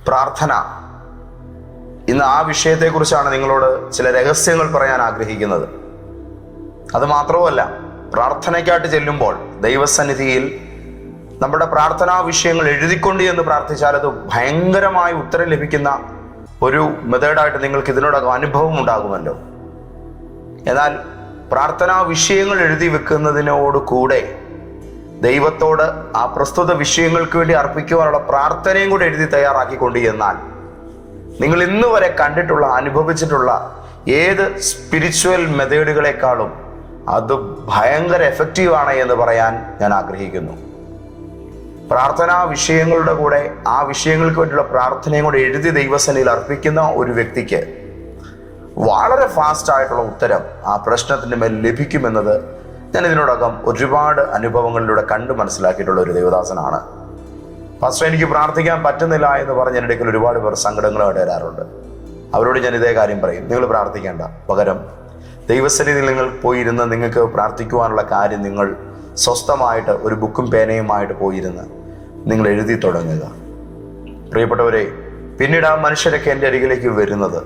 പ്രാർത്ഥന. ഇന്ന് ആ വിഷയത്തെക്കുറിച്ചാണ് നിങ്ങളോട് ചില രഹസ്യങ്ങൾ പറയാൻ ആഗ്രഹിക്കുന്നത്. അത് മാത്രവുമല്ല, പ്രാർത്ഥനയ്ക്കായിട്ട് ചെല്ലുമ്പോൾ ദൈവസന്നിധിയിൽ നമ്മുടെ പ്രാർത്ഥനാ വിഷയങ്ങൾ എഴുതിക്കൊണ്ട് എന്ന് പ്രാർത്ഥിച്ചാൽ അത് ഭയങ്കരമായ ഉത്തരം ലഭിക്കുന്ന ഒരു മെത്തേഡായിട്ട് നിങ്ങൾക്ക് ഇതിനോടകം അനുഭവം ഉണ്ടാകുമല്ലോ. എന്നാൽ പ്രാർത്ഥനാ വിഷയങ്ങൾ എഴുതി വെക്കുന്നതിനോട് കൂടെ ദൈവത്തോട് ആ പ്രസ്തുത വിഷയങ്ങൾക്ക് വേണ്ടി അർപ്പിക്കുവാനുള്ള പ്രാർത്ഥനയും കൂടെ എഴുതി തയ്യാറാക്കിക്കൊണ്ട് എന്നാൽ നിങ്ങൾ ഇന്ന് വരെ കണ്ടിട്ടുള്ള അനുഭവിച്ചിട്ടുള്ള ഏത് സ്പിരിച്വൽ മെത്തേഡുകളെക്കാളും അത് ഭയങ്കര എഫക്റ്റീവാണ് എന്ന് പറയാൻ ഞാൻ ആഗ്രഹിക്കുന്നു. പ്രാർത്ഥനാ വിഷയങ്ങളുടെ കൂടെ ആ വിഷയങ്ങൾക്ക് വേണ്ടിയുള്ള പ്രാർത്ഥനയും കൂടെ എഴുതി ദൈവസന്നിധിയിൽ അർപ്പിക്കുന്ന ഒരു വ്യക്തിക്ക് വളരെ ഫാസ്റ്റ് ആയിട്ടുള്ള ഉത്തരം ആ പ്രശ്നത്തിൻ്റെ മേൽ ലഭിക്കുമെന്നത് ഞാൻ ഇതിനോടകം ഒരുപാട് അനുഭവങ്ങളിലൂടെ കണ്ടു മനസ്സിലാക്കിയിട്ടുള്ള ഒരു ദൈവദാസനാണ്. ഫസ്റ്റ് എനിക്ക് പ്രാർത്ഥിക്കാൻ പറ്റുന്നില്ല എന്ന് പറഞ്ഞ് എൻ്റെ അടുക്കൽ ഒരുപാട് പേർ സങ്കടങ്ങളായിട്ട് വരാറുണ്ട്. അവരോട് ഞാൻ ഇതേ കാര്യം പറയും, നിങ്ങൾ പ്രാർത്ഥിക്കേണ്ട, പകരം ദൈവസന്നിധിയിൽ നിങ്ങൾ പോയിരുന്ന് നിങ്ങൾക്ക് പ്രാർത്ഥിക്കുവാനുള്ള കാര്യം നിങ്ങൾ സ്വസ്ഥമായിട്ട് ഒരു ബുക്കും പേനയുമായിട്ട് പോയിരുന്ന് നിങ്ങൾ എഴുതി തുടങ്ങുക. പ്രിയപ്പെട്ടവരെ, പിന്നീട് ആ മനുഷ്യരൊക്കെ എൻ്റെ അരികിലേക്ക് വരുന്നത്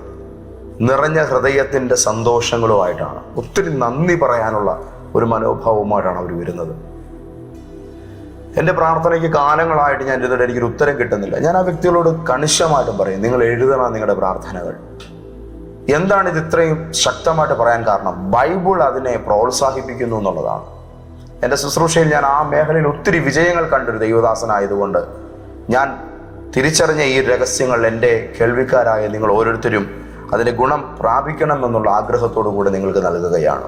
നിറഞ്ഞ ഹൃദയത്തിൻ്റെ സന്തോഷങ്ങളുമായിട്ടാണ്. ഒത്തിരി നന്ദി പറയാനുള്ള ഒരു മനോഭാവവുമായിട്ടാണ് അവർ വരുന്നത്. എൻ്റെ പ്രാർത്ഥനയ്ക്ക് കാലങ്ങളായിട്ട് ഞാൻ ഇരുന്നിട്ട് എനിക്കൊരു ഉത്തരം കിട്ടുന്നില്ല. ഞാൻ ആ വ്യക്തികളോട് കണിശമായിട്ടും പറയും, നിങ്ങൾ എഴുതണം നിങ്ങളുടെ പ്രാർത്ഥനകൾ. എന്താണ് ഇത് ഇത്രയും ശക്തമായിട്ട് പറയാൻ കാരണം? ബൈബിൾ അതിനെ പ്രോത്സാഹിപ്പിക്കുന്നു എന്നുള്ളതാണ്. എൻ്റെ ശുശ്രൂഷയിൽ ഞാൻ ആ മേഖലയിൽ ഒത്തിരി വിജയങ്ങൾ കണ്ടൊരു ദൈവദാസനായതുകൊണ്ട് ഞാൻ തിരിച്ചറിഞ്ഞ ഈ രഹസ്യങ്ങൾ എൻ്റെ കേൾവിക്കാരായ നിങ്ങൾ ഓരോരുത്തരും അതിൻ്റെ ഗുണം പ്രാപിക്കണമെന്നുള്ള ആഗ്രഹത്തോടു കൂടെ നിങ്ങൾക്ക് നൽകുകയാണ്.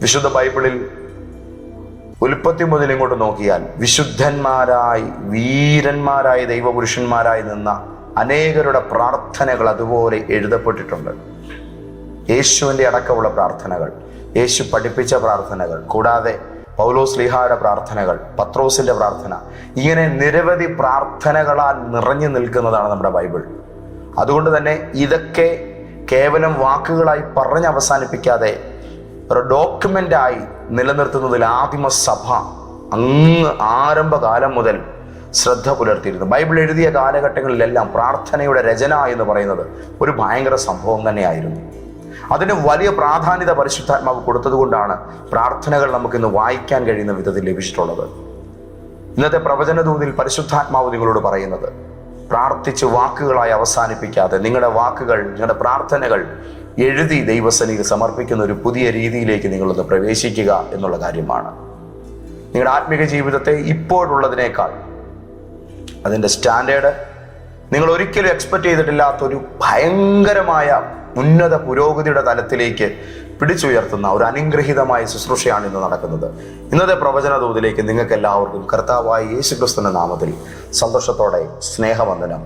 വിശുദ്ധ ബൈബിളിൽ ഉൽപ്പത്തി മുതൽ ഇങ്ങോട്ട് നോക്കിയാൽ വിശുദ്ധന്മാരായി വീരന്മാരായി ദൈവപുരുഷന്മാരായി നിന്ന അനേകരുടെ പ്രാർത്ഥനകൾ അതുപോലെ എഴുതപ്പെട്ടിട്ടുണ്ട്. യേശുവിൻ്റെ അടക്കമുള്ള പ്രാർത്ഥനകൾ, യേശു പഠിപ്പിച്ച പ്രാർത്ഥനകൾ, കൂടാതെ പൗലോസ് ശ്ലീഹായുടെ പ്രാർത്ഥനകൾ, പത്രോസിന്റെ പ്രാർത്ഥന, ഇങ്ങനെ നിരവധി പ്രാർത്ഥനകളാൽ നിറഞ്ഞു നിൽക്കുന്നതാണ് നമ്മുടെ ബൈബിൾ. അതുകൊണ്ട് തന്നെ ഇതൊക്കെ കേവലം വാക്കുകളായി പറഞ്ഞ് അവസാനിപ്പിക്കാതെ ഒരു ഡോക്യുമെൻ്റായി നിലനിർത്തുന്നതിൽ ആദിമസഭ അങ്ങ് ആരംഭകാലം മുതൽ ശ്രദ്ധ പുലർത്തിയിരുന്നു. ബൈബിൾ എഴുതിയ കാലഘട്ടങ്ങളിലെല്ലാം പ്രാർത്ഥനയുടെ രചന എന്ന് പറയുന്നത് ഒരു ഭയങ്കര സംഭവം തന്നെയായിരുന്നു. അതിന് വലിയ പ്രാധാന്യത പരിശുദ്ധാത്മാവ് കൊടുത്തതുകൊണ്ടാണ് പ്രാർത്ഥനകൾ നമുക്കിന്ന് വായിക്കാൻ കഴിയുന്ന വിധത്തിൽ ലഭിച്ചിട്ടുള്ളത്. ഇന്നത്തെ പ്രവചനദൂതിൽ പരിശുദ്ധാത്മാവ് നിങ്ങളോട് പറയുന്നത്, പ്രാർത്ഥിച്ച് വാക്കുകളായി അവസാനിപ്പിക്കാതെ നിങ്ങളുടെ വാക്കുകൾ, നിങ്ങളുടെ പ്രാർത്ഥനകൾ എഴുതി ദൈവസന്നിധിയിൽ സമർപ്പിക്കുന്ന ഒരു പുതിയ രീതിയിലേക്ക് നിങ്ങളൊന്ന് പ്രവേശിക്കുക എന്നുള്ള കാര്യമാണ്. നിങ്ങളുടെ ആത്മീക ജീവിതത്തെ ഇപ്പോഴുള്ളതിനേക്കാൾ അതിൻ്റെ സ്റ്റാൻഡേർഡ് നിങ്ങൾ ഒരിക്കലും എക്സ്പെക്റ്റ് ചെയ്തിട്ടില്ലാത്തൊരു ഭയങ്കരമായ ഉന്നത പുരോഗതിയുടെ തലത്തിലേക്ക് പിടിച്ചുയർത്തുന്ന ഒരു അനുഗ്രഹീതമായ ശുശ്രൂഷയാണ് ഇന്ന് നടക്കുന്നത്. ഇന്നത്തെ പ്രവചന ദൂതിലേക്ക് നിങ്ങൾക്ക് എല്ലാവർക്കും കർത്താവായ യേശുക്രിസ്തുവിന്റെ നാമത്തിൽ സന്തോഷത്തോടെ സ്നേഹവന്ദനം.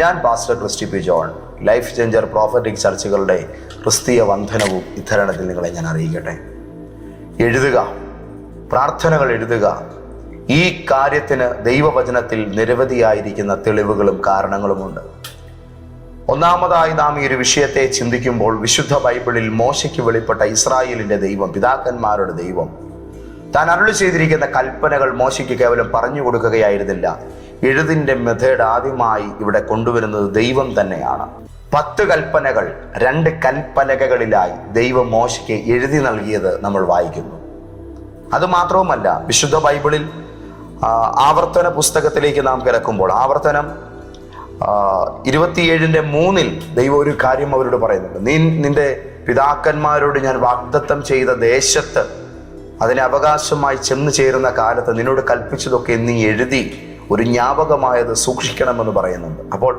ഞാൻ pastor Christy P John, life changer prophetic ചർച്ചുകളുടെ ക്രിസ്തീയ വന്ദനവും ഇത്തരണത്തിൽ നിങ്ങളെ ഞാൻ അറിയിക്കട്ടെ. എഴുതുക, പ്രാർത്ഥനകൾ എഴുതുക. ഈ കാര്യത്തിന് ദൈവവചനത്തിൽ നിരവധിയായിരിക്കുന്ന തെളിവുകളും കാരണങ്ങളുമുണ്ട്. ഒന്നാമതായി നാം ഈ ഒരു വിഷയത്തെ ചിന്തിക്കുമ്പോൾ വിശുദ്ധ ബൈബിളിൽ മോശയ്ക്ക് വെളിപ്പെട്ട ഇസ്രായേലിന്റെ ദൈവം, പിതാക്കന്മാരുടെ ദൈവം, താൻ അരുളി ചെയ്തിരിക്കുന്ന കൽപ്പനകൾ മോശയ്ക്ക് കേവലം പറഞ്ഞു കൊടുക്കുകയായിരുന്നില്ല. എഴുതിൻ്റെ മെത്തേഡ് ആദ്യമായി ഇവിടെ കൊണ്ടുവരുന്നത് ദൈവം തന്നെയാണ്. 10 കൽപ്പനകൾ 2 കൽപ്പലകകളിലായി ദൈവം മോശയ്ക്ക് എഴുതി നൽകിയത് നമ്മൾ വായിക്കുന്നു. അതുമാത്രവുമല്ല, വിശുദ്ധ ബൈബിളിൽ ആവർത്തന പുസ്തകത്തിലേക്ക് നാം കിടക്കുമ്പോൾ ആവർത്തനം 27:3 ദൈവം ഒരു കാര്യം അവരോട് പറയുന്നുണ്ട്. നിന്റെ പിതാക്കന്മാരോട് ഞാൻ വാഗ്ദത്തം ചെയ്ത ദേശത്ത് അതിന് അവകാശമായി ചെന്ന് ചേരുന്ന കാലത്ത് നിന്നോട് കൽപ്പിച്ചതൊക്കെ നീ എഴുതി ഒരു ജ്ഞാപകമായത് സൂക്ഷിക്കണമെന്ന് പറയുന്നുണ്ട്. അപ്പോൾ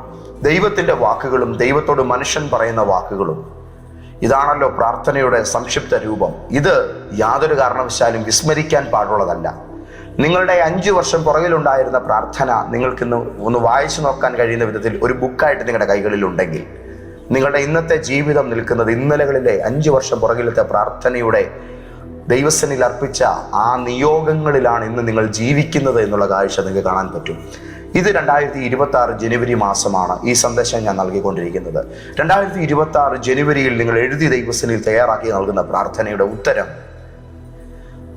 ദൈവത്തിൻ്റെ വാക്കുകളും ദൈവത്തോട് മനുഷ്യൻ പറയുന്ന വാക്കുകളും ഇതാണല്ലോ പ്രാർത്ഥനയുടെ സംക്ഷിപ്ത രൂപം. ഇത് യാതൊരു കാരണവശാലും വിസ്മരിക്കാൻ പാടുള്ളതല്ല. നിങ്ങളുടെ 5 വർഷം പുറകിലുണ്ടായിരുന്ന പ്രാർത്ഥന നിങ്ങൾക്കിന്ന് ഒന്ന് വായിച്ചു നോക്കാൻ കഴിയുന്ന വിധത്തിൽ ഒരു ബുക്കായിട്ട് നിങ്ങളുടെ കൈകളിലുണ്ടെങ്കിൽ, നിങ്ങളുടെ ഇന്നത്തെ ജീവിതം നിൽക്കുന്നത് ഇന്നലകളിലെ 5 വർഷം പുറകിലത്തെ പ്രാർത്ഥനയുടെ ദൈവസന്നിധിയിൽ അർപ്പിച്ച ആ നിയോഗങ്ങളിലാണ് ഇന്ന് നിങ്ങൾ ജീവിക്കുന്നത് എന്നുള്ള കാഴ്ച നിങ്ങൾക്ക് കാണാൻ പറ്റും. ഇത് 2026 ജനുവരി മാസമാണ് ഈ സന്ദേശം ഞാൻ നൽകിക്കൊണ്ടിരിക്കുന്നത്. 2026 ജനുവരിയിൽ നിങ്ങൾ എഴുതി ദൈവസന്നിധിയിൽ തയ്യാറാക്കി നൽകുന്ന പ്രാർത്ഥനയുടെ ഉത്തരം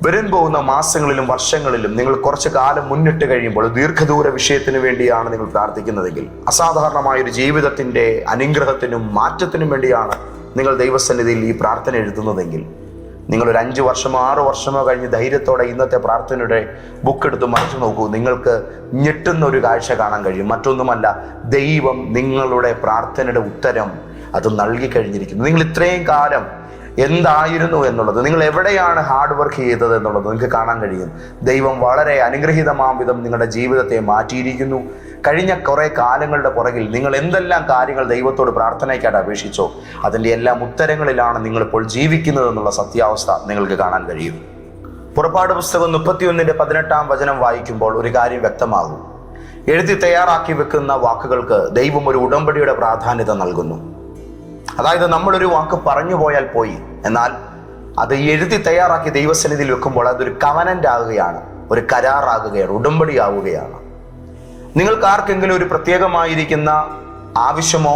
വരും പോകുന്ന മാസങ്ങളിലും വർഷങ്ങളിലും നിങ്ങൾ കുറച്ചു കാലം മുന്നിട്ട് കഴിയുമ്പോൾ ദീർഘദൂര വിഷയത്തിന് വേണ്ടിയാണ് നിങ്ങൾ പ്രാർത്ഥിക്കുന്നതെങ്കിൽ, അസാധാരണമായൊരു ജീവിതത്തിൻ്റെ അനുഗ്രഹത്തിനും മാറ്റത്തിനും വേണ്ടിയാണ് നിങ്ങൾ ദൈവസന്നിധിയിൽ ഈ പ്രാർത്ഥന എഴുതുന്നതെങ്കിൽ, നിങ്ങളൊരു 5 വർഷമോ 6 വർഷമോ കഴിഞ്ഞ് ധൈര്യത്തോടെ ഇന്നത്തെ പ്രാർത്ഥനയുടെ ബുക്ക് എടുത്ത് മറിച്ചു നോക്കൂ. നിങ്ങൾക്ക് ഞെട്ടുന്ന ഒരു കാഴ്ച കാണാൻ കഴിയും. മറ്റൊന്നുമല്ല, ദൈവം നിങ്ങളുടെ പ്രാർത്ഥനയുടെ ഉത്തരം അത് നൽകി കഴിഞ്ഞിരിക്കുന്നു. നിങ്ങൾ ഇത്രയും കാലം എന്തായിരുന്നു എന്നുള്ളത്, നിങ്ങൾ എവിടെയാണ് ഹാർഡ് വർക്ക് ചെയ്തത് എന്നുള്ളത് നിങ്ങൾക്ക് കാണാൻ കഴിയും. ദൈവം വളരെ അനുഗ്രഹീതമാം വിധം നിങ്ങളുടെ ജീവിതത്തെ മാറ്റിയിരിക്കുന്നു. കഴിഞ്ഞ കുറേ കാലങ്ങളുടെ പുറകിൽ നിങ്ങൾ എന്തെല്ലാം കാര്യങ്ങൾ ദൈവത്തോട് പ്രാർത്ഥനയ്ക്കായിട്ട് അപേക്ഷിച്ചോ അതിൻ്റെ എല്ലാം ഉത്തരങ്ങളിലാണ് നിങ്ങളിപ്പോൾ ജീവിക്കുന്നത് എന്നുള്ള സത്യാവസ്ഥ നിങ്ങൾക്ക് കാണാൻ കഴിയും. പുറപ്പാട് പുസ്തകം 31:18 വായിക്കുമ്പോൾ ഒരു കാര്യം വ്യക്തമാകും. എഴുതി തയ്യാറാക്കി വെക്കുന്ന വാക്കുകൾക്ക് ദൈവം ഒരു ഉടമ്പടിയുടെ പ്രാധാന്യത നൽകുന്നു. അതായത് നമ്മളൊരു വാക്ക് പറഞ്ഞു പോയാൽ പോയി, എന്നാൽ അത് എഴുതി തയ്യാറാക്കി ദൈവസന്നിധിയിൽ വെക്കുമ്പോൾ അതൊരു കവനന്റ് ആകുകയാണ്, ഒരു കരാറാകുകയാണ്, ഉടമ്പടി ആവുകയാണ്. നിങ്ങൾക്ക് ആർക്കെങ്കിലും ഒരു പ്രത്യേകമായിരിക്കുന്ന ആവശ്യമോ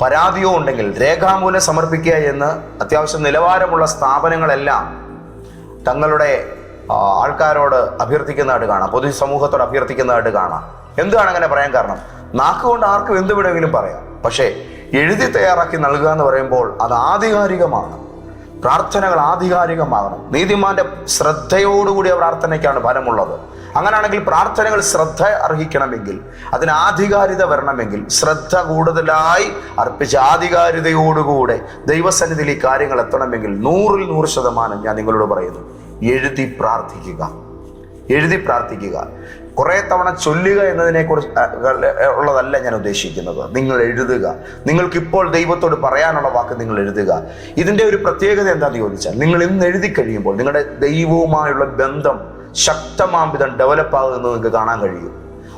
പരാതിയോ ഉണ്ടെങ്കിൽ രേഖാമൂലം സമർപ്പിക്കുക എന്ന് അത്യാവശ്യം നിലവാരമുള്ള സ്ഥാപനങ്ങളെല്ലാം തങ്ങളുടെ ആൾക്കാരോട് അഭ്യർത്ഥിക്കുന്നതായിട്ട് കാണാം, പൊതുസമൂഹത്തോട് അഭ്യർത്ഥിക്കുന്നതായിട്ട് കാണാം. എന്താണ് അങ്ങനെ പറയാൻ കാരണം? നാക്കുകൊണ്ട് ആർക്കും എന്ത് വേണമെങ്കിലും പറയാം. പക്ഷേ എഴുതി തയ്യാറാക്കി നൽകുക എന്ന് പറയുമ്പോൾ അത് ആധികാരികമാണ്. പ്രാർത്ഥനകൾ ആധികാരികമാകണം. നീതിമാന്റെ ശ്രദ്ധയോടുകൂടിയ പ്രാർത്ഥനയ്ക്കാണ് ഫലമുള്ളത്. അങ്ങനെയാണെങ്കിൽ പ്രാർത്ഥനകൾ ശ്രദ്ധ അർഹിക്കണമെങ്കിൽ, അതിന് ആധികാരികത വരണമെങ്കിൽ, ശ്രദ്ധ കൂടുതലായി അർപ്പിച്ച ആധികാരികതയോടുകൂടെ ദൈവസന്നിധിയിൽ ഈ കാര്യങ്ങൾ എത്തണമെങ്കിൽ 100% ഞാൻ നിങ്ങളോട് പറയുന്നു, എഴുതി പ്രാർത്ഥിക്കുക. എഴുതി പ്രാർത്ഥിക്കുക. കുറേ തവണ ചൊല്ലുക എന്നതിനെക്കുറിച്ച് ഉള്ളതല്ല ഞാൻ ഉദ്ദേശിക്കുന്നത്. നിങ്ങൾ എഴുതുക. നിങ്ങൾക്കിപ്പോൾ ദൈവത്തോട് പറയാനുള്ള വാക്ക് നിങ്ങൾ എഴുതുക. ഇതിൻ്റെ ഒരു പ്രത്യേകത എന്താണെന്ന് ചോദിച്ചാൽ, നിങ്ങൾ ഇന്ന് എഴുതി കഴിയുമ്പോൾ നിങ്ങളുടെ ദൈവവുമായുള്ള ബന്ധം ശക്തമാംവിധം ഡെവലപ്പ് ആകുന്നത് നിങ്ങൾക്ക് കാണാൻ കഴിയും.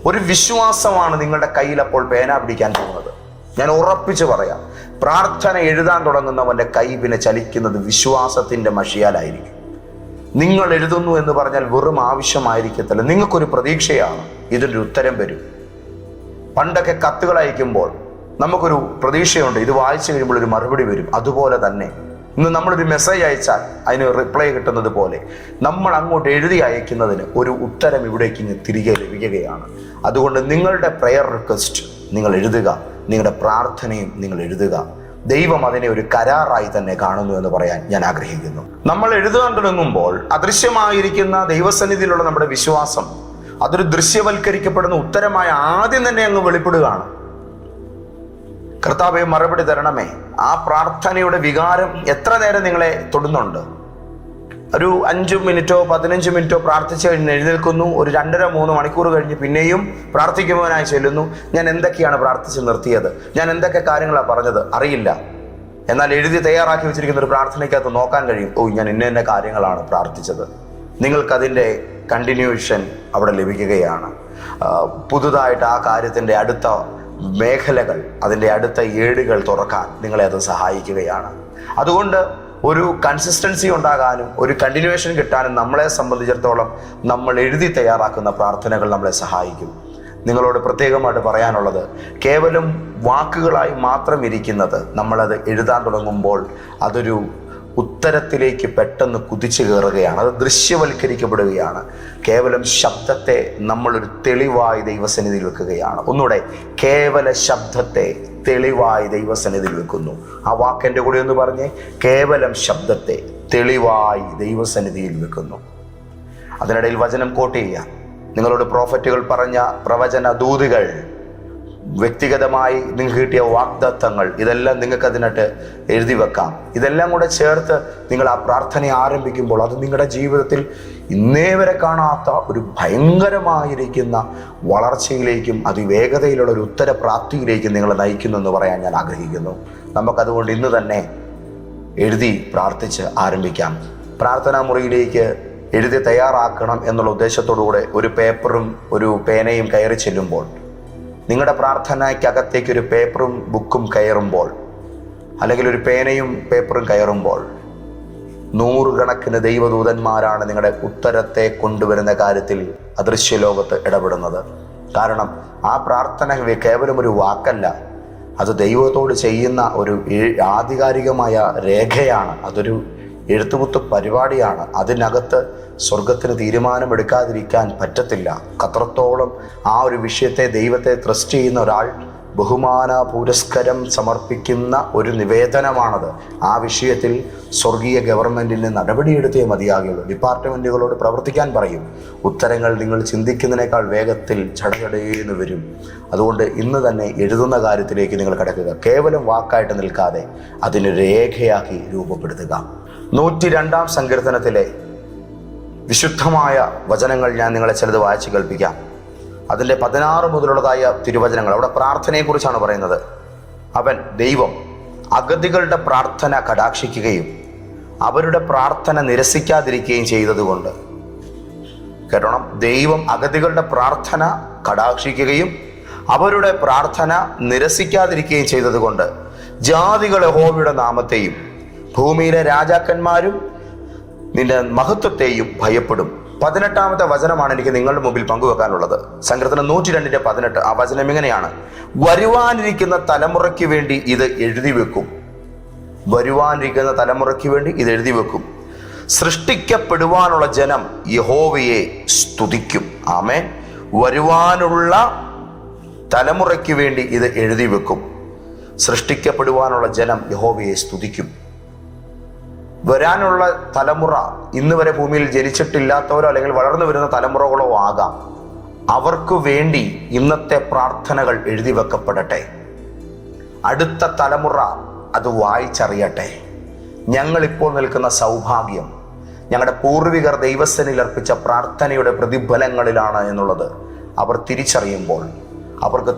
ഒരു വിശ്വാസമാണ് നിങ്ങളുടെ കയ്യിൽ അപ്പോൾ പേന പിടിക്കാൻ പോകുന്നത്. ഞാൻ ഉറപ്പിച്ച് പറയാം, പ്രാർത്ഥന എഴുതാൻ തുടങ്ങുന്നവൻ്റെ കൈ പിന്നെ ചലിക്കുന്നത് വിശ്വാസത്തിൻ്റെ മഷിയാലായിരിക്കും. നിങ്ങൾ എഴുതുന്നു എന്ന് പറഞ്ഞാൽ വെറും ആവശ്യമായിരിക്കത്തില്ല, നിങ്ങൾക്കൊരു പ്രതീക്ഷയാണ് ഇതിൻ്റെ ഉത്തരം വരും. പണ്ടൊക്കെ കത്തുകൾ അയക്കുമ്പോൾ നമുക്കൊരു പ്രതീക്ഷയുണ്ട്, ഇത് വായിച്ചു കഴിയുമ്പോൾ ഒരു മറുപടി വരും. അതുപോലെ തന്നെ ഇന്ന് നമ്മളൊരു മെസ്സേജ് അയച്ചാൽ അതിന് റിപ്ലൈ കിട്ടുന്നത് പോലെ നമ്മൾ അങ്ങോട്ട് എഴുതി അയക്കുന്നതിന് ഒരു ഉത്തരം ഇവിടേക്ക് തിരികെ ലഭിക്കുകയാണ്. അതുകൊണ്ട് നിങ്ങളുടെ പ്രെയർ റിക്വസ്റ്റ് നിങ്ങൾ എഴുതുക, നിങ്ങളുടെ പ്രാർത്ഥനയും നിങ്ങൾ എഴുതുക. ദൈവം അതിനെ ഒരു കരാറായി തന്നെ കാണുന്നു എന്ന് പറയാൻ ഞാൻ ആഗ്രഹിക്കുന്നു. നമ്മൾ എഴുതാൻ തുടങ്ങുമ്പോൾ അദൃശ്യമായിരിക്കുന്ന ദൈവസന്നിധിയിലുള്ള നമ്മുടെ വിശ്വാസം അതൊരു ദൃശ്യവൽക്കരിക്കപ്പെടുന്ന ഉത്തരമായ ആദ്യം തന്നെ അങ്ങ് വെളിപ്പെടുകയാണ്. കർത്താവേ മറുപടി തരണമേ. ആ പ്രാർത്ഥനയുടെ വികാരം എത്ര നേരം നിങ്ങളെ തൊടുന്നുണ്ട്? ഒരു 5 മിനിറ്റോ 15 മിനിറ്റോ പ്രാർത്ഥിച്ച് കഴിഞ്ഞ് എഴുന്നേൽക്കുന്നു. ഒരു 2.5-3 മണിക്കൂർ കഴിഞ്ഞ് പിന്നെയും പ്രാർത്ഥിക്കുവാനായി ചെല്ലുന്നു. ഞാൻ എന്തൊക്കെയാണ് പ്രാർത്ഥിച്ച് നിർത്തിയത്? ഞാൻ എന്തൊക്കെ കാര്യങ്ങളാണ് പറഞ്ഞത്? അറിയില്ല. എന്നാൽ എഴുതി തയ്യാറാക്കി വെച്ചിരിക്കുന്ന ഒരു പ്രാർത്ഥനയ്ക്കകത്ത് നോക്കാൻ കഴിയും, ഞാൻ ഇന്ന കാര്യങ്ങളാണ് പ്രാർത്ഥിച്ചത്. നിങ്ങൾക്കതിൻ്റെ കണ്ടിന്യൂഷൻ അവിടെ ലഭിക്കുകയാണ്. പുതുതായിട്ട് ആ കാര്യത്തിൻ്റെ അടുത്ത മേഖലകൾ, അതിൻ്റെ അടുത്ത ഏടുകൾ തുറക്കാൻ നിങ്ങളെ അത് സഹായിക്കുകയാണ്. അതുകൊണ്ട് ഒരു കൺസിസ്റ്റൻസി ഉണ്ടാകാനും ഒരു കണ്ടിന്യൂവേഷൻ കിട്ടാനും നമ്മളെ സംബന്ധിച്ചിടത്തോളം നമ്മൾ എഴുതി തയ്യാറാക്കുന്ന പ്രാർത്ഥനകൾ നമ്മളെ സഹായിക്കും. നിങ്ങളോട് പ്രത്യേകമായിട്ട് പറയാനുള്ളത്, കേവലം വാക്കുകളായി മാത്രം ഇരിക്കുന്നത് നമ്മളത് എഴുതാൻ തുടങ്ങുമ്പോൾ അതൊരു ഉത്തരത്തിലേക്ക് പെട്ടെന്ന് കുതിച്ചു കയറുകയാണ്, അത് ദൃശ്യവൽക്കരിക്കപ്പെടുകയാണ്. കേവലം ശബ്ദത്തെ നമ്മളൊരു തെളിവായി ദൈവസന്നിധിയിൽ വെക്കുകയാണ്. ഒന്നുകൂടെ, കേവല ശബ്ദത്തെ തെളിവായി ദൈവസന്നിധിയിൽ വെക്കുന്നു. ആ വാക്കെൻ്റെ കൂടെ ഒന്ന് പറഞ്ഞേ, കേവലം ശബ്ദത്തെ തെളിവായി ദൈവസന്നിധിയിൽ വെക്കുന്നു. അതിനിടയിൽ വചനം കോട്ട് ചെയ്യാം. നിങ്ങളോട് പ്രോഫറ്റുകൾ പറഞ്ഞ പ്രവചന ദൂതുകൾ, വ്യക്തിഗതമായി നിങ്ങൾക്ക് കിട്ടിയ വാഗ്ദത്തങ്ങൾ, ഇതെല്ലാം നിങ്ങൾക്ക് അതിനായിട്ട് എഴുതി വെക്കാം. ഇതെല്ലാം കൂടെ ചേർത്ത് നിങ്ങൾ ആ പ്രാർത്ഥന ആരംഭിക്കുമ്പോൾ അത് നിങ്ങളുടെ ജീവിതത്തിൽ ഇന്നേ വരെ കാണാത്ത ഒരു ഭയങ്കരമായിരിക്കുന്ന വളർച്ചയിലേക്കും അതിവേഗതയിലുള്ള ഒരു ഉത്തരപ്രാപ്തിയിലേക്കും നിങ്ങളെ നയിക്കുന്നു എന്ന് പറയാൻ ഞാൻ ആഗ്രഹിക്കുന്നു. നമുക്കതുകൊണ്ട് ഇന്ന് തന്നെ എഴുതി പ്രാർത്ഥിച്ച് ആരംഭിക്കാം. പ്രാർത്ഥനാ മുറിയിലേക്ക് എഴുതി തയ്യാറാക്കണം എന്നുള്ള ഉദ്ദേശത്തോടുകൂടെ ഒരു പേപ്പറും ഒരു പേനയും കയറി ചെല്ലുമ്പോൾ, നിങ്ങളുടെ പ്രാർത്ഥനയ്ക്കകത്തേക്ക് ഒരു പേപ്പറും ബുക്കും കയറുമ്പോൾ, അല്ലെങ്കിൽ ഒരു പേനയും പേപ്പറും കയറുമ്പോൾ, 100 കണക്കിന് ദൈവദൂതന്മാരാണ് നിങ്ങളുടെ ഉത്തരത്തെ കൊണ്ടുവരുന്ന കാര്യത്തിൽ അദൃശ്യ ലോകത്ത് ഇടപെടുന്നത്. കാരണം ആ പ്രാർത്ഥന കേവലം ഒരു വാക്കല്ല, അത് ദൈവത്തോട് ചെയ്യുന്ന ഒരു ആധികാരികമായ രേഖയാണ്, അതൊരു എഴുത്തുകുത്ത് പരിപാടിയാണ്. അതിനകത്ത് സ്വർഗത്തിന് തീരുമാനമെടുക്കാതിരിക്കാൻ പറ്റത്തില്ല. അത്രത്തോളം ആ ഒരു വിഷയത്തെ, ദൈവത്തെ ട്രസ്റ്റ് ചെയ്യുന്ന ഒരാൾ ബഹുമാന പുരസ്കാരം സമർപ്പിക്കുന്ന ഒരു നിവേദനമാണത്. ആ വിഷയത്തിൽ സ്വർഗീയ ഗവൺമെൻറ്റിന് നടപടിയെടുത്തേ മതിയാകുള്ളൂ. ഡിപ്പാർട്ട്മെൻറ്റുകളോട് പ്രവർത്തിക്കാൻ പറയും. ഉത്തരങ്ങൾ നിങ്ങൾ ചിന്തിക്കുന്നതിനേക്കാൾ വേഗത്തിൽ ചടചടേന്ന് വരും. അതുകൊണ്ട് ഇന്ന് തന്നെ എഴുതുന്ന കാര്യത്തിലേക്ക് നിങ്ങൾ കിടക്കുക. കേവലം വാക്കായിട്ട് നിൽക്കാതെ അതിന് രേഖയാക്കി രൂപപ്പെടുത്തുക. 102-ാം സങ്കീർത്തനത്തിലെ വിശുദ്ധമായ വചനങ്ങൾ ഞാൻ നിങ്ങളെ ചിലത് വായിച്ച് കേൾപ്പിക്കാം. അതിൻ്റെ 16 മുതലുള്ളതായ തിരുവചനങ്ങൾ. അവിടെ പ്രാർത്ഥനയെക്കുറിച്ചാണ് പറയുന്നത്. ദൈവം അഗതികളുടെ പ്രാർത്ഥന കടാക്ഷിക്കുകയും അവരുടെ പ്രാർത്ഥന നിരസിക്കാതിരിക്കുകയും ചെയ്തതുകൊണ്ട്, കേട്ടോണം, ദൈവം അഗതികളുടെ പ്രാർത്ഥന കടാക്ഷിക്കുകയും അവരുടെ പ്രാർത്ഥന നിരസിക്കാതിരിക്കുകയും ചെയ്തതുകൊണ്ട് ജാതികൾ യഹോവയുടെ നാമത്തെയും ഭൂമിയിലെ രാജാക്കന്മാരും നിന്റെ മഹത്വത്തെയും ഭയപ്പെടും. 18-ാമത്തെ വചനമാണ് എനിക്ക് നിങ്ങളുടെ മുമ്പിൽ പങ്കുവെക്കാനുള്ളത്. സങ്കീർത്തനം 102:18. ആ വചനം ഇങ്ങനെയാണ്: വരുവാനിരിക്കുന്ന തലമുറയ്ക്ക് വേണ്ടി ഇത് എഴുതി വെക്കും. വരുവാനിരിക്കുന്ന തലമുറയ്ക്ക് വേണ്ടി ഇത് എഴുതി വെക്കും. സൃഷ്ടിക്കപ്പെടുവാനുള്ള ജനം യഹോവയെ സ്തുതിക്കും. ആമേൻ. വരുവാനുള്ള തലമുറയ്ക്ക് വേണ്ടി ഇത് എഴുതി വെക്കും. സൃഷ്ടിക്കപ്പെടുവാനുള്ള ജനം യഹോവയെ സ്തുതിക്കും. വരാനുള്ള തലമുറ ഇന്ന് വരെ ഭൂമിയിൽ ജനിച്ചിട്ടില്ലാത്തവരോ അല്ലെങ്കിൽ വളർന്നു വരുന്ന തലമുറകളോ ആകാം. അവർക്ക് വേണ്ടി ഇന്നത്തെ പ്രാർത്ഥനകൾ എഴുതി വെക്കപ്പെടട്ടെ. അടുത്ത തലമുറ അത് വായിച്ചറിയട്ടെ. ഞങ്ങളിപ്പോൾ നിൽക്കുന്ന സൗഭാഗ്യം ഞങ്ങളുടെ പൂർവികർ ദൈവസന്നിധിയിൽ അർപ്പിച്ച പ്രാർത്ഥനയുടെ പ്രതിഫലങ്ങളിലാണ് എന്നുള്ളത് അവർ തിരിച്ചറിയുമ്പോൾ അവർക്ക്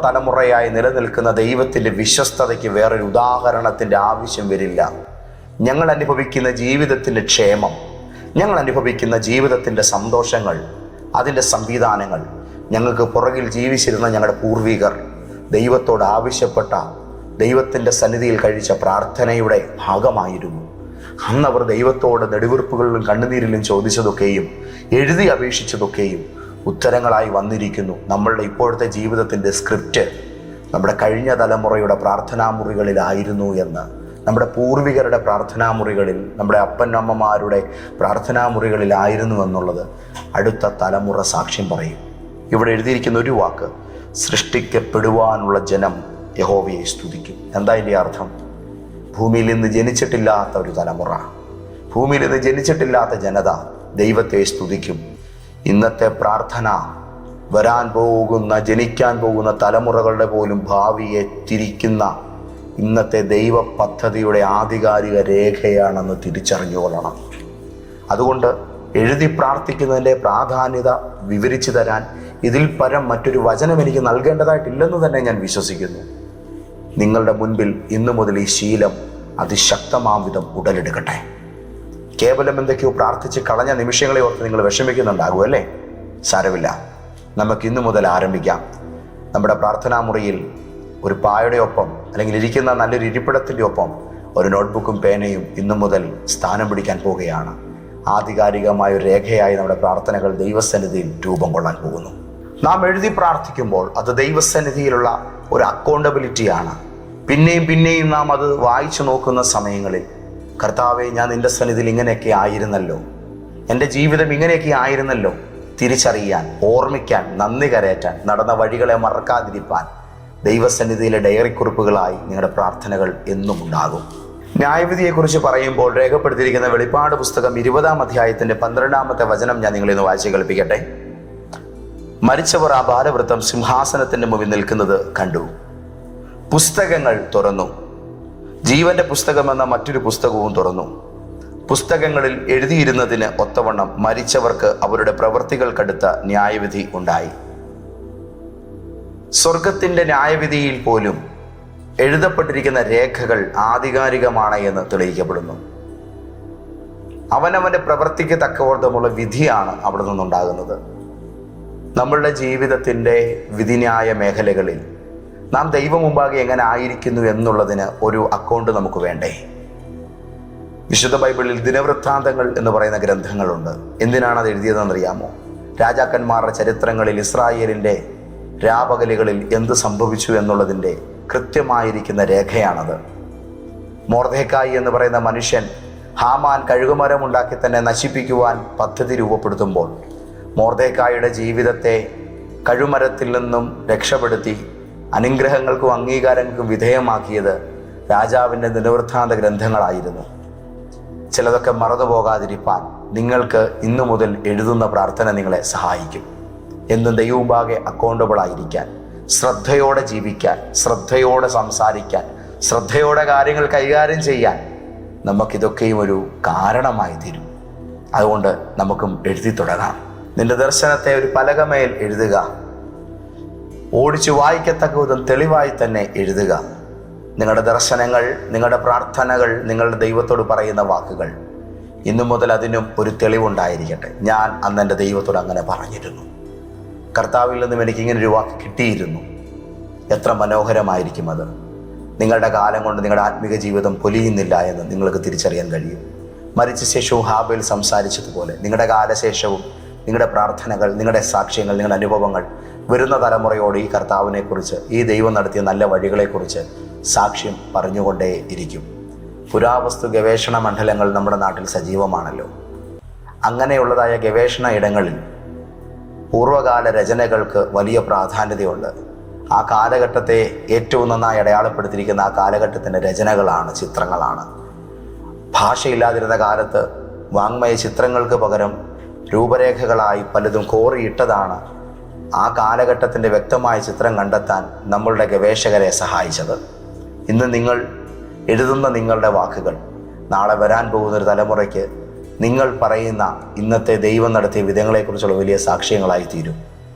തലമുറയായി നിലനിൽക്കുന്ന ദൈവത്തിൻ്റെ വിശ്വസ്തതയ്ക്ക് വേറൊരു ഉദാഹരണത്തിൻ്റെ ആവശ്യം വരില്ല. ഞങ്ങൾ അനുഭവിക്കുന്ന ജീവിതത്തിൻ്റെ ക്ഷേമം, ഞങ്ങൾ അനുഭവിക്കുന്ന ജീവിതത്തിൻ്റെ സന്തോഷങ്ങൾ, അതിൻ്റെ സംവിധാനങ്ങൾ ഞങ്ങൾക്ക് പുറകിൽ ജീവിച്ചിരുന്ന ഞങ്ങളുടെ പൂർവികർ ദൈവത്തോട് ആവശ്യപ്പെട്ട, ദൈവത്തിൻ്റെ സന്നിധിയിൽ കഴിച്ച പ്രാർത്ഥനയുടെ ഭാഗമായിരുന്നു. അന്ന് അവർ ദൈവത്തോട് നെടുവീർപ്പുകളിലും കണ്ണുനീരിലും ചോദിച്ചതൊക്കെയും എഴുതി അപേക്ഷിച്ചതൊക്കെയും ഉത്തരങ്ങളായി വന്നിരിക്കുന്നു. നമ്മളുടെ ഇപ്പോഴത്തെ ജീവിതത്തിൻ്റെ സ്ക്രിപ്റ്റ് നമ്മുടെ കഴിഞ്ഞ തലമുറയുടെ പ്രാർത്ഥനാമുറികളിലായിരുന്നു എന്ന്, നമ്മുടെ പൂർവികരുടെ പ്രാർത്ഥനാമുറികളിൽ, നമ്മുടെ അപ്പനമ്മമാരുടെ പ്രാർത്ഥനാമുറികളിലായിരുന്നു എന്നുള്ളത് അടുത്ത തലമുറ സാക്ഷ്യം പറയും. ഇവിടെ എഴുതിയിരിക്കുന്ന ഒരു വാക്ക്: സൃഷ്ടിക്കപ്പെടുവാനുള്ള ജനം യഹോവയെ സ്തുതിക്കും. എന്താ ഇതിൻ്റെ അർത്ഥം? ഭൂമിയിൽ നിന്ന് ജനിച്ചിട്ടില്ലാത്ത ഒരു തലമുറ, ഭൂമിയിൽ നിന്ന് ജനിച്ചിട്ടില്ലാത്ത ജനത ദൈവത്തെ സ്തുതിക്കും. ഇന്നത്തെ പ്രാർത്ഥന ജനിക്കാൻ പോകുന്ന തലമുറകളുടെ പോലും ഭാവിയെ തിരിക്കുന്ന ഇന്നത്തെ ദൈവ പദ്ധതിയുടെ ആധികാരിക രേഖയാണെന്ന് തിരിച്ചറിഞ്ഞുകൊള്ളണം. അതുകൊണ്ട് എഴുതി പ്രാർത്ഥിക്കുന്നതിൻ്റെ പ്രാധാന്യത വിവരിച്ചു തരാൻ ഇതിൽ പരം മറ്റൊരു വചനം എനിക്ക് നൽകേണ്ടതായിട്ടില്ലെന്ന് തന്നെ ഞാൻ വിശ്വസിക്കുന്നു. നിങ്ങളുടെ മുൻപിൽ ഇന്നു മുതൽ ഈ ശീലം അതിശക്തമാം വിധം ഉടലെടുക്കട്ടെ. കേവലം എന്തൊക്കെയോ പ്രാർത്ഥിച്ച് കളഞ്ഞ നിമിഷങ്ങളെ ഓർത്ത് നിങ്ങൾ വിഷമിക്കുന്നുണ്ടാകും അല്ലേ? സാരമില്ല, നമുക്ക് ഇന്നു മുതൽ ആരംഭിക്കാം. നമ്മുടെ പ്രാർത്ഥനാ മുറിയിൽ ഒരു പായയുടെ ഒപ്പം അല്ലെങ്കിൽ ഇരിക്കുന്ന നല്ലൊരു ഇരിപ്പിടത്തിൻ്റെ ഒപ്പം ഒരു നോട്ട്ബുക്കും പേനയും ഇന്നു മുതൽ സ്ഥാനം പിടിക്കാൻ പോവുകയാണ്. ആധികാരികമായ ഒരു രേഖയായി നമ്മുടെ പ്രാർത്ഥനകൾ ദൈവസന്നിധിയിൽ രൂപം കൊള്ളാൻ പോകുന്നു. നാം എഴുതി പ്രാർത്ഥിക്കുമ്പോൾ അത് ദൈവസന്നിധിയിലുള്ള ഒരു അക്കൗണ്ടബിലിറ്റിയാണ്. പിന്നെയും നാം അത് വായിച്ചു നോക്കുന്ന സമയങ്ങളിൽ, കർത്താവേ, ഞാൻ നിന്റെ സന്നിധിയിൽ ഇങ്ങനെയൊക്കെ ആയിരുന്നല്ലോ, എൻ്റെ ജീവിതം ഇങ്ങനെയൊക്കെ ആയിരുന്നല്ലോ, തിരിച്ചറിയാൻ, ഓർമ്മിക്കാൻ, നന്ദി കരയറ്റാൻ, നടന്ന വഴികളെ മറക്കാതിരിപ്പാൻ ദൈവസന്നിധിയിലെ ഡയറി കുറിപ്പുകളായി നിങ്ങളുടെ പ്രാർത്ഥനകൾ എന്നും ഉണ്ടാകും. ന്യായവിധിയെക്കുറിച്ച് പറയുമ്പോൾ രേഖപ്പെടുത്തിയിരിക്കുന്ന വെളിപ്പാട് പുസ്തകം 20-ാം അധ്യായത്തിൻ്റെ 12-ാമത്തെ വചനം ഞാൻ നിങ്ങളിന്ന് വായിച്ച് കേൾപ്പിക്കട്ടെ. മരിച്ചവർ ആ ഭാരവൃത്തം സിംഹാസനത്തിൻ്റെ മുമ്പിൽ നിൽക്കുന്നത് കണ്ടു. പുസ്തകങ്ങൾ തുറന്നു. ജീവന്റെ പുസ്തകമെന്ന മറ്റൊരു പുസ്തകവും തുറന്നു. പുസ്തകങ്ങളിൽ എഴുതിയിരുന്നതിന് ഒത്തവണ്ണം മരിച്ചവർക്ക് അവരുടെ പ്രവൃത്തികൾക്കടുത്ത ന്യായവിധി ഉണ്ടായി. സ്വർഗത്തിൻ്റെ ന്യായവിധിയിൽ പോലും എഴുതപ്പെട്ടിരിക്കുന്ന രേഖകൾ ആധികാരികമാണ് എന്ന് തെളിയിക്കപ്പെടുന്നു. അവനവൻ്റെ പ്രവൃത്തിക്ക് തക്കവണ്ണമുള്ള വിധിയാണ് അവിടെ നിന്നുണ്ടാകുന്നത്. നമ്മളുടെ ജീവിതത്തിൻ്റെ വിധിന്യായ മേഖലകളിൽ നാം ദൈവം മുമ്പാകെ എങ്ങനെ ആയിരിക്കുന്നു എന്നുള്ളതിന് ഒരു അക്കൗണ്ട് നമുക്ക് വേണ്ടേ? വിശുദ്ധ ബൈബിളിൽ ദിനവൃത്താന്തങ്ങൾ എന്ന് പറയുന്ന ഗ്രന്ഥങ്ങളുണ്ട്. എന്തിനാണ് അത് എഴുതിയതെന്നറിയാമോ? രാജാക്കന്മാരുടെ ചരിത്രങ്ങളിൽ ഇസ്രായേലിൻ്റെ രാപകലുകളിൽ എന്ത് സംഭവിച്ചു എന്നുള്ളതിൻ്റെ കൃത്യമായിരിക്കുന്ന രേഖയാണത്. മൊർദെഖായി എന്ന് പറയുന്ന മനുഷ്യൻ ഹാമാൻ കഴുകുമരമുണ്ടാക്കി തന്നെ നശിപ്പിക്കുവാൻ പദ്ധതി രൂപപ്പെടുത്തുമ്പോൾ മൊർദെഖായിയുടെ ജീവിതത്തെ കഴുമരത്തിൽ നിന്നും രക്ഷപ്പെടുത്തി അനുഗ്രഹങ്ങൾക്കും അംഗീകാരങ്ങൾക്കും വിധേയമാക്കിയത് രാജാവിൻ്റെ ദിനവൃത്താന്ത ഗ്രന്ഥങ്ങളായിരുന്നു. ചിലതൊക്കെ മറന്നുപോകാതിരിപ്പാൻ നിങ്ങൾക്ക് ഇന്നു മുതൽ എഴുതുന്ന പ്രാർത്ഥന നിങ്ങളെ സഹായിക്കും. എന്നും ദൈവമുമ്പാകെ അക്കൗണ്ടബിൾ ആയിരിക്കാൻ, ശ്രദ്ധയോടെ ജീവിക്കാൻ, ശ്രദ്ധയോടെ സംസാരിക്കാൻ, ശ്രദ്ധയോടെ കാര്യങ്ങൾ കൈകാര്യം ചെയ്യാൻ നമുക്കിതൊക്കെയും ഒരു കാരണമായി തീരും. അതുകൊണ്ട് നമുക്കും എഴുതി തുടങ്ങാം. നിന്റെ ദർശനത്തെ ഒരു പലകമേൽ എഴുതുക. ഓടിച്ചു വായിക്കത്തക്ക വിധം തെളിവായി തന്നെ എഴുതുക. നിങ്ങളുടെ ദർശനങ്ങൾ, നിങ്ങളുടെ പ്രാർത്ഥനകൾ, നിങ്ങളുടെ ദൈവത്തോട് പറയുന്ന വാക്കുകൾ ഇന്നു മുതൽ അതിനും ഒരു തെളിവുണ്ടായിരിക്കട്ടെ. ഞാൻ അന്ന് എൻ്റെ ദൈവത്തോട് അങ്ങനെ പറഞ്ഞിരുന്നു, കർത്താവിൽ നിന്നും എനിക്കിങ്ങനൊരു വാക്ക് കിട്ടിയിരുന്നു. എത്ര മനോഹരമായിരിക്കും അത്. നിങ്ങളുടെ കാലം കൊണ്ട് നിങ്ങളുടെ ആത്മീക ജീവിതം പൊലിയുന്നില്ല എന്ന് നിങ്ങൾക്ക് തിരിച്ചറിയാൻ കഴിയും. മരിച്ച ശേഷവും ഹാബേൽ സംസാരിച്ചതുപോലെ നിങ്ങളുടെ കാലശേഷവും നിങ്ങളുടെ പ്രാർത്ഥനകൾ, നിങ്ങളുടെ സാക്ഷ്യങ്ങൾ, നിങ്ങളുടെ അനുഭവങ്ങൾ വരുന്ന തലമുറയോട് ഈ കർത്താവിനെക്കുറിച്ച്, ഈ ദൈവം നടത്തിയ നല്ല വഴികളെക്കുറിച്ച് സാക്ഷ്യം പറഞ്ഞുകൊണ്ടേ ഇരിക്കും. പുരാവസ്തു ഗവേഷണ മണ്ഡലങ്ങൾ നമ്മുടെ നാട്ടിൽ സജീവമാണല്ലോ. അങ്ങനെയുള്ളതായ ഗവേഷണ ഇടങ്ങളിൽ പൂർവ്വകാല രചനകൾക്ക് വലിയ പ്രാധാന്യതയുണ്ട്. ആ കാലഘട്ടത്തെ ഏറ്റവും നന്നായി അടയാളപ്പെടുത്തിയിരിക്കുന്ന ആ കാലഘട്ടത്തിൻ്റെ രചനകളാണ്, ചിത്രങ്ങളാണ്. ഭാഷയില്ലാതിരുന്ന കാലത്ത് വാങ്മയ ചിത്രങ്ങൾക്ക് പകരം രൂപരേഖകളായി പലതും കോറിയിട്ടതാണ് ആ കാലഘട്ടത്തിൻ്റെ വ്യക്തമായ ചിത്രം കണ്ടെത്താൻ നമ്മളുടെ ഗവേഷകരെ സഹായിച്ചത്. ഇന്ന് നിങ്ങൾ എഴുതുന്ന നിങ്ങളുടെ വാക്കുകൾ നാളെ വരാൻ പോകുന്നൊരു തലമുറയ്ക്ക് നിങ്ങൾ പറയുന്ന ഇന്നത്തെ ദൈവം നടത്തിയ വിധങ്ങളെക്കുറിച്ചുള്ള വലിയ സാക്ഷ്യങ്ങളായി തീരും.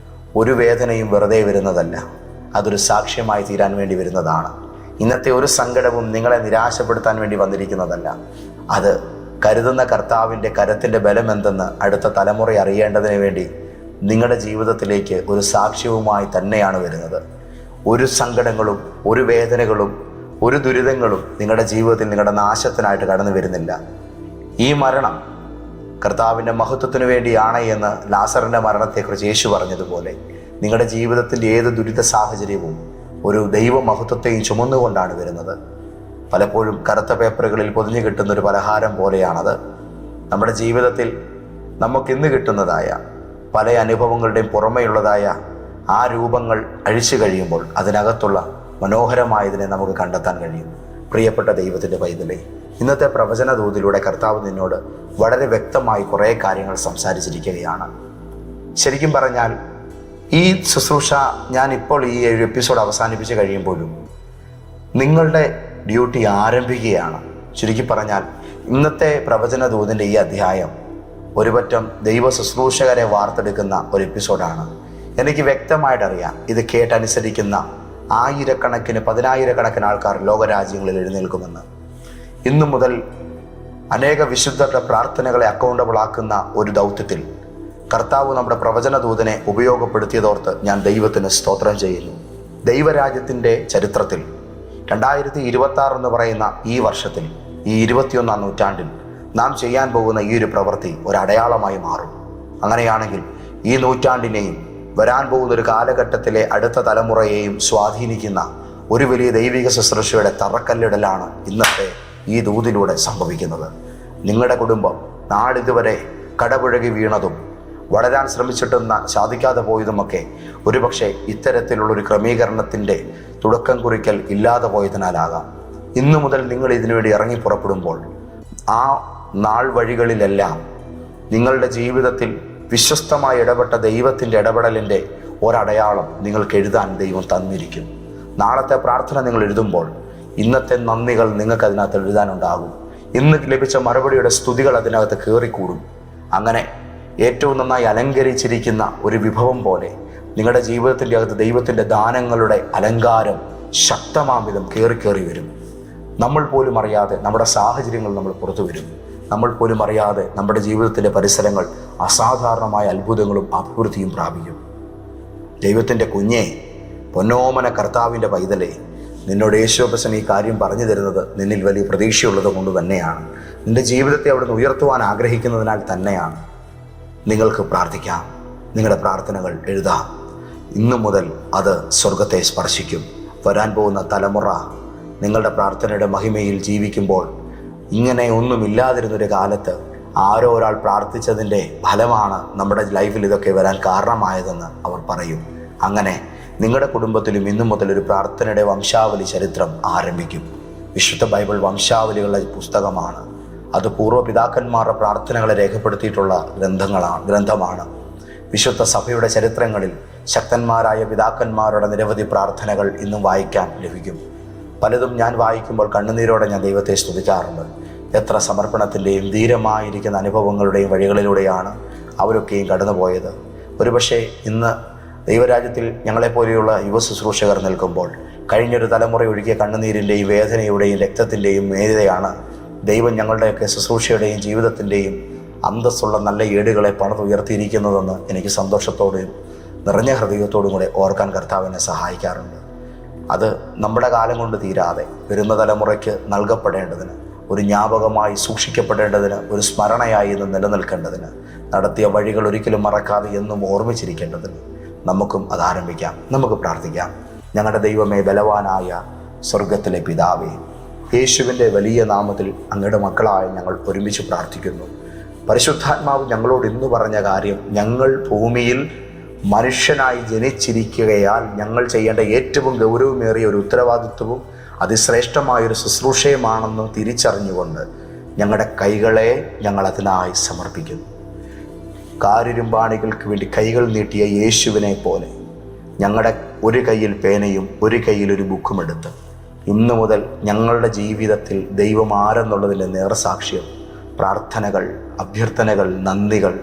ഒരു വേദനയും വെറുതെ വരുന്നതല്ല, അതൊരു സാക്ഷ്യമായി തീരാൻ വേണ്ടി വരുന്നതാണ്. ഇന്നത്തെ ഒരു സങ്കടവും നിങ്ങളെ നിരാശപ്പെടുത്താൻ വേണ്ടി വന്നിരിക്കുന്നതല്ല. അത് കരുതുന്ന കർത്താവിൻ്റെ കരത്തിൻ്റെ ബലം എന്തെന്ന് അടുത്ത തലമുറ അറിയേണ്ടതിന് വേണ്ടി നിങ്ങളുടെ ജീവിതത്തിലേക്ക് ഒരു സാക്ഷ്യവുമായി തന്നെയാണ് വരുന്നത്. ഒരു സങ്കടങ്ങളും ഒരു വേദനകളും ഒരു ദുരിതങ്ങളും നിങ്ങളുടെ ജീവിതത്തിൽ നിങ്ങളുടെ നാശത്തിനായിട്ട് കടന്നു വരുന്നില്ല. ഈ മരണം കർത്താവിൻ്റെ മഹത്വത്തിനു വേണ്ടിയാണ് എന്ന് ലാസറിൻ്റെ മരണത്തെക്കുറിച്ച് യേശു പറഞ്ഞതുപോലെ നിങ്ങളുടെ ജീവിതത്തിൻ്റെ ഏത് ദുരിത സാഹചര്യവും ഒരു ദൈവമഹത്വത്തെയും ചുമന്നുകൊണ്ടാണ് വരുന്നത്. പലപ്പോഴും കറുത്ത പേപ്പറുകളിൽ പൊതിഞ്ഞു കിട്ടുന്നൊരു പലഹാരം പോലെയാണത്. നമ്മുടെ ജീവിതത്തിൽ നമുക്കിന്ന് കിട്ടുന്നതായ പല അനുഭവങ്ങളുടെയും പുറമെയുള്ളതായ ആ രൂപങ്ങൾ അഴിച്ചു കഴിയുമ്പോൾ അതിനകത്തുള്ള മനോഹരമായതിനെ നമുക്ക് കണ്ടെത്താൻ കഴിയും. പ്രിയപ്പെട്ട ദൈവത്തിൻ്റെ പൈതലേ, ഇന്നത്തെ പ്രവചന ദൂതിലൂടെ കർത്താവ് നിന്നോട് വളരെ വ്യക്തമായി കുറേ കാര്യങ്ങൾ സംസാരിച്ചിരിക്കുകയാണ്. ശരിക്കും പറഞ്ഞാൽ ഈ ശുശ്രൂഷ ഞാനിപ്പോൾ ഈ ഒരു എപ്പിസോഡ് അവസാനിപ്പിച്ച് കഴിയുമ്പോഴും നിങ്ങളുടെ ഡ്യൂട്ടി ആരംഭിക്കുകയാണ്. ചുരുക്കി പറഞ്ഞാൽ ഇന്നത്തെ പ്രവചന ദൂതിൻ്റെ ഈ അധ്യായം ഒരുപറ്റം ദൈവ ശുശ്രൂഷകരെ വാർത്തെടുക്കുന്ന ഒരു എപ്പിസോഡാണ്. എനിക്ക് വ്യക്തമായിട്ടറിയാം ഇത് കേട്ടനുസരിക്കുന്ന ആയിരക്കണക്കിന് പതിനായിരക്കണക്കിന് ആൾക്കാർ ലോകരാജ്യങ്ങളിൽ എഴുന്നേൽക്കുമെന്ന്. ഇന്നു മുതൽ അനേക വിശുദ്ധരുടെ പ്രാർത്ഥനകളെ അക്കൗണ്ടബിൾ ആക്കുന്ന ഒരു ദൗത്യത്തിൽ കർത്താവ് നമ്മുടെ പ്രവചന ദൂതനെ ഉപയോഗപ്പെടുത്തിയതോർത്ത് ഞാൻ ദൈവത്തിന് സ്തോത്രം ചെയ്യുന്നു. ദൈവരാജ്യത്തിൻ്റെ ചരിത്രത്തിൽ 2026 എന്ന് പറയുന്ന ഈ വർഷത്തിൽ, ഈ 21ാം നൂറ്റാണ്ടിൽ നാം ചെയ്യാൻ പോകുന്ന ഈ ഒരു പ്രവൃത്തി ഒരു അടയാളമായി മാറും. അങ്ങനെയാണെങ്കിൽ ഈ നൂറ്റാണ്ടിനെയും വരാൻ പോകുന്ന ഒരു കാലഘട്ടത്തിലെ അടുത്ത തലമുറയെയും സ്വാധീനിക്കുന്ന ഒരു വലിയ ദൈവിക ശുശ്രൂഷയുടെ തറക്കല്ലിടലാണ് ഇന്നത്തെ ഈ ദൂതിലൂടെ സംഭവിക്കുന്നത്. നിങ്ങളുടെ കുടുംബം നാളിതുവരെ കടപുഴകി വീണതും വളരാൻ ശ്രമിച്ചിട്ടും സാധിക്കാതെ പോയതുമൊക്കെ ഒരുപക്ഷെ ഇത്തരത്തിലുള്ളൊരു ക്രമീകരണത്തിൻ്റെ തുടക്കം കുറിക്കൽ ഇല്ലാതെ പോയതിനാലാകാം. ഇന്നു മുതൽ നിങ്ങൾ ഇതിനുവേണ്ടി ഇറങ്ങി പുറപ്പെടുമ്പോൾ ആ നാൾ വഴികളിലെല്ലാം നിങ്ങളുടെ ജീവിതത്തിൽ വിശ്വസ്തമായി ഇടപെട്ട ദൈവത്തിൻ്റെ ഇടപെടലിൻ്റെ ഒരടയാളം നിങ്ങൾക്ക് എഴുതാൻ ദൈവം തന്നിരിക്കും. നാളത്തെ പ്രാർത്ഥന നിങ്ങൾ എഴുതുമ്പോൾ ഇന്നത്തെ നന്ദികൾ നിങ്ങൾക്ക് അതിനകത്ത് എഴുതാനുണ്ടാകും. ഇന്ന് ലഭിച്ച മറുപടിയുടെ സ്തുതികൾ അതിനകത്ത് കയറിക്കൂടും. അങ്ങനെ ഏറ്റവും നന്നായി അലങ്കരിച്ചിരിക്കുന്ന ഒരു വിഭവം പോലെ നിങ്ങളുടെ ജീവിതത്തിൻ്റെ അകത്ത് ദൈവത്തിൻ്റെ ദാനങ്ങളുടെ അലങ്കാരം ശക്തമാം വിധം കയറി വരും. നമ്മൾ പോലും അറിയാതെ നമ്മുടെ സാഹചര്യങ്ങൾ നമ്മൾ പുറത്തു വരും. നമ്മൾ പോലും അറിയാതെ നമ്മുടെ ജീവിതത്തിൻ്റെ പരിസരങ്ങൾ അസാധാരണമായ അത്ഭുതങ്ങളും അഭിവൃദ്ധിയും പ്രാപിക്കും. ദൈവത്തിൻ്റെ കുഞ്ഞെ, പൊന്നോമന കർത്താവിൻ്റെ പൈതലേ, നിന്നോട് യേശുപ്പൻ ഈ കാര്യം പറഞ്ഞു തരുന്നത് നിന്നിൽ വലിയ പ്രതീക്ഷയുള്ളത് കൊണ്ട് തന്നെയാണ്. നിൻ്റെ ജീവിതത്തെ അവിടുന്ന് ഉയർത്തുവാൻ ആഗ്രഹിക്കുന്നതിനാൽ തന്നെയാണ്. നിങ്ങൾക്ക് പ്രാർത്ഥിക്കാം, നിങ്ങളുടെ പ്രാർത്ഥനകൾ എഴുതാം. ഇന്നു മുതൽ അത് സ്വർഗത്തെ സ്പർശിക്കും. വരാൻ പോകുന്ന തലമുറ നിങ്ങളുടെ പ്രാർത്ഥനയുടെ മഹിമയിൽ ജീവിക്കുമ്പോൾ ഇങ്ങനെ ഒന്നുമില്ലാതിരുന്നൊരു കാലത്ത് ആരോ ഒരാൾ പ്രാർത്ഥിച്ചതിൻ്റെ ഫലമാണ് നമ്മുടെ ലൈഫിൽ ഇതൊക്കെ വരാൻ കാരണമായതെന്ന് അവർ പറയും. അങ്ങനെ നിങ്ങളുടെ കുടുംബത്തിലും ഇന്നു മുതൽ ഒരു പ്രാർത്ഥനയുടെ വംശാവലി ചരിത്രം ആരംഭിക്കും. വിശുദ്ധ ബൈബിൾ വംശാവലികളുടെ പുസ്തകമാണ്. അത് പൂർവ്വപിതാക്കന്മാരുടെ പ്രാർത്ഥനകളെ രേഖപ്പെടുത്തിയിട്ടുള്ള ഗ്രന്ഥമാണ്. വിശുദ്ധ സഭയുടെ ചരിത്രങ്ങളിൽ ശക്തന്മാരായ പിതാക്കന്മാരുടെ നിരവധി പ്രാർത്ഥനകൾ ഇന്നും വായിക്കാൻ ലഭിക്കും. പലതും ഞാൻ വായിക്കുമ്പോൾ കണ്ണുനീരോടെ ഞാൻ ദൈവത്തെ സ്തുതിക്കാറുണ്ട്. എത്ര സമർപ്പണത്തിൻ്റെയും ധീരമായിരിക്കുന്ന അനുഭവങ്ങളുടെയും വഴികളിലൂടെയാണ് അവരൊക്കെയും കടന്നുപോയത്. ഒരുപക്ഷെ ഇന്ന് ദൈവരാജ്യത്തിൽ ഞങ്ങളെപ്പോലെയുള്ള യുവ ശുശ്രൂഷകർ നിൽക്കുമ്പോൾ കഴിഞ്ഞൊരു തലമുറ ഒഴുകിയ കണ്ണുനീരിൻ്റെയും വേദനയുടെയും രക്തത്തിൻ്റെയും മേധയാണ് ദൈവം ഞങ്ങളുടെയൊക്കെ ശുശ്രൂഷയുടെയും ജീവിതത്തിൻ്റെയും അന്തസ്സുള്ള നല്ല ഏടുകളെ പണിതുയർത്തിയിരിക്കുന്നതെന്ന് എനിക്ക് സന്തോഷത്തോടെയും നിറഞ്ഞ ഹൃദയത്തോടും കൂടെ ഓർക്കാൻ കർത്താവിനെ സഹായിക്കാറുണ്ട്. അത് നമ്മുടെ കാലം കൊണ്ട് തീരാതെ വരുന്ന തലമുറയ്ക്ക് നൽകപ്പെടേണ്ടതിന്, ഒരു ജ്ഞാപകമായി സൂക്ഷിക്കപ്പെടേണ്ടതിന്, ഒരു സ്മരണയായി ഇന്ന് നിലനിൽക്കേണ്ടതിന്, നടത്തിയ വഴികൾ ഒരിക്കലും മറക്കാതെ എന്നും ഓർമ്മിച്ചിരിക്കേണ്ടതിന് നമുക്കും അത് ആരംഭിക്കാം. നമുക്ക് പ്രാർത്ഥിക്കാം. ഞങ്ങളുടെ ദൈവമേ, ബലവാനായ സ്വർഗത്തിലെ പിതാവേ, യേശുവിൻ്റെ വലിയ നാമത്തിൽ അങ്ങയുടെ മക്കളായ ഞങ്ങൾ ഒരുമിച്ച് പ്രാർത്ഥിക്കുന്നു. പരിശുദ്ധാത്മാവ് ഞങ്ങളോട് ഇന്ന് പറഞ്ഞ കാര്യം, ഞങ്ങൾ ഭൂമിയിൽ മനുഷ്യനായി ജനിച്ചിരിക്കുകയാൽ ഞങ്ങൾ ചെയ്യേണ്ട ഏറ്റവും ഗൗരവമേറിയ ഒരു ഉത്തരവാദിത്വവും അതിശ്രേഷ്ഠമായൊരു ശുശ്രൂഷയുമാണെന്ന് തിരിച്ചറിഞ്ഞുകൊണ്ട് ഞങ്ങളുടെ കൈകളെ ഞങ്ങൾ അതിനായി സമർപ്പിക്കുന്നു. കാരിരുമ്പാണികൾക്ക് വേണ്ടി കൈകൾ നീട്ടിയ യേശുവിനെ പോലെ ഞങ്ങളുടെ ഒരു കയ്യിൽ പേനയും ഒരു കയ്യിൽ ഒരു ബുക്കും എടുത്ത് ഇന്നു മുതൽ ഞങ്ങളുടെ ജീവിതത്തിൽ ദൈവം ആരെന്നുള്ളതിൻ്റെ നേർസാക്ഷ്യം, പ്രാർത്ഥനകൾ, അഭ്യർത്ഥനകൾ, നന്ദികൾ,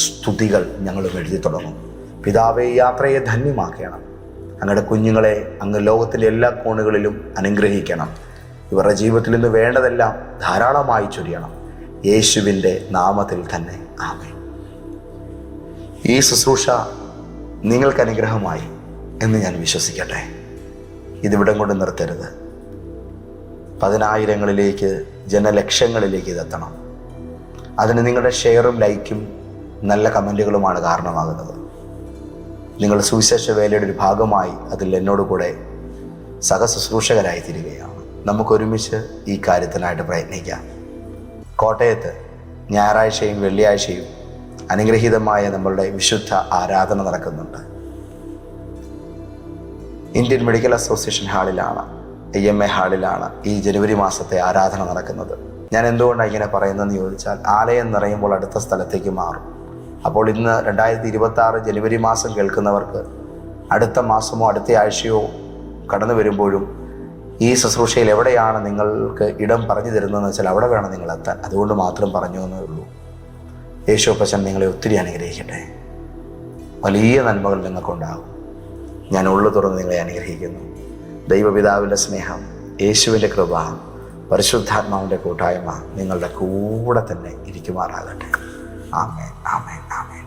സ്തുതികൾ ഞങ്ങളും എഴുതി തുടങ്ങും. പിതാവേ, യാത്രയെ ധന്യമാക്കണം. അങ്ങയുടെ കുഞ്ഞുങ്ങളെ അങ്ങ് ലോകത്തിൻ്റെ എല്ലാ കോണുകളിലും അനുഗ്രഹിക്കണം. ഇവരുടെ ജീവിതത്തിൽ നിന്ന് വേണ്ടതെല്ലാം ധാരാളമായി ചൊരിയണം. യേശുവിൻ്റെ നാമത്തിൽ തന്നെ ആമേൻ. ഈ ശുശ്രൂഷ നിങ്ങൾക്ക് അനുഗ്രഹമായി എന്ന് ഞാൻ വിശ്വസിക്കട്ടെ. ഇതിവിടം കൊണ്ട് നിർത്തരുത്. 10,000ങ്ങളിലേക്ക്, ജനലക്ഷങ്ങളിലേക്ക് ഇതെത്തണം. അതിന് നിങ്ങളുടെ ഷെയറും ലൈക്കും നല്ല കമൻറ്റുകളുമാണ് കാരണമാകുന്നത്. നിങ്ങൾ സുവിശേഷ വേലയുടെ ഒരു ഭാഗമായി അതിൽ എന്നോട് കൂടെ സഹശുശ്രൂഷകരായി തീരുകയാണ്. നമുക്കൊരുമിച്ച് ഈ കാര്യത്തിനായിട്ട് പ്രയത്നിക്കാം. കോട്ടയത്ത് ഞായറാഴ്ചയും വെള്ളിയാഴ്ചയും അനുഗ്രഹീതമായ നമ്മളുടെ വിശുദ്ധ ആരാധന നടക്കുന്നുണ്ട്. ഇന്ത്യൻ മെഡിക്കൽ അസോസിയേഷൻ ഹാളിലാണ്, IMA ഹാളിലാണ് ഈ ജനുവരി മാസത്തെ ആരാധന നടക്കുന്നത്. ഞാൻ എന്തുകൊണ്ടാണ് ഇങ്ങനെ പറയുന്നതെന്ന് ചോദിച്ചാൽ, ആലയം നിറയുമ്പോൾ അടുത്ത സ്ഥലത്തേക്ക് മാറും. അപ്പോൾ ഇന്ന് 2026 ജനുവരി മാസം കേൾക്കുന്നവർക്ക് അടുത്ത മാസമോ അടുത്ത ആഴ്ചയോ കടന്നു വരുമ്പോഴും ഈ ശുശ്രൂഷയിൽ എവിടെയാണ് നിങ്ങൾക്ക് ഇടം പറഞ്ഞു തരുന്നതെന്ന് വെച്ചാൽ അവിടെ വേണം നിങ്ങൾ എത്താൻ. അതുകൊണ്ട് മാത്രം പറഞ്ഞു എന്നേ ഉള്ളൂ. യേശുപ്പച്ചൻ നിങ്ങളെ ഒത്തിരി അനുഗ്രഹിക്കട്ടെ. വലിയ നന്മകൾ നിങ്ങൾക്കുണ്ടാകും. ഞാൻ ഉള്ളു തുറന്ന് നിങ്ങളെ അനുഗ്രഹിക്കുന്നു. ദൈവപിതാവിൻ്റെ സ്നേഹം, യേശുവിൻ്റെ കൃപ, പരിശുദ്ധാത്മാവിൻ്റെ കൂട്ടായ്മ നിങ്ങളുടെ കൂടെ തന്നെ ഇരിക്കുമാറാകട്ടെ. ആമേൻ, ആമേൻ, ആമേൻ.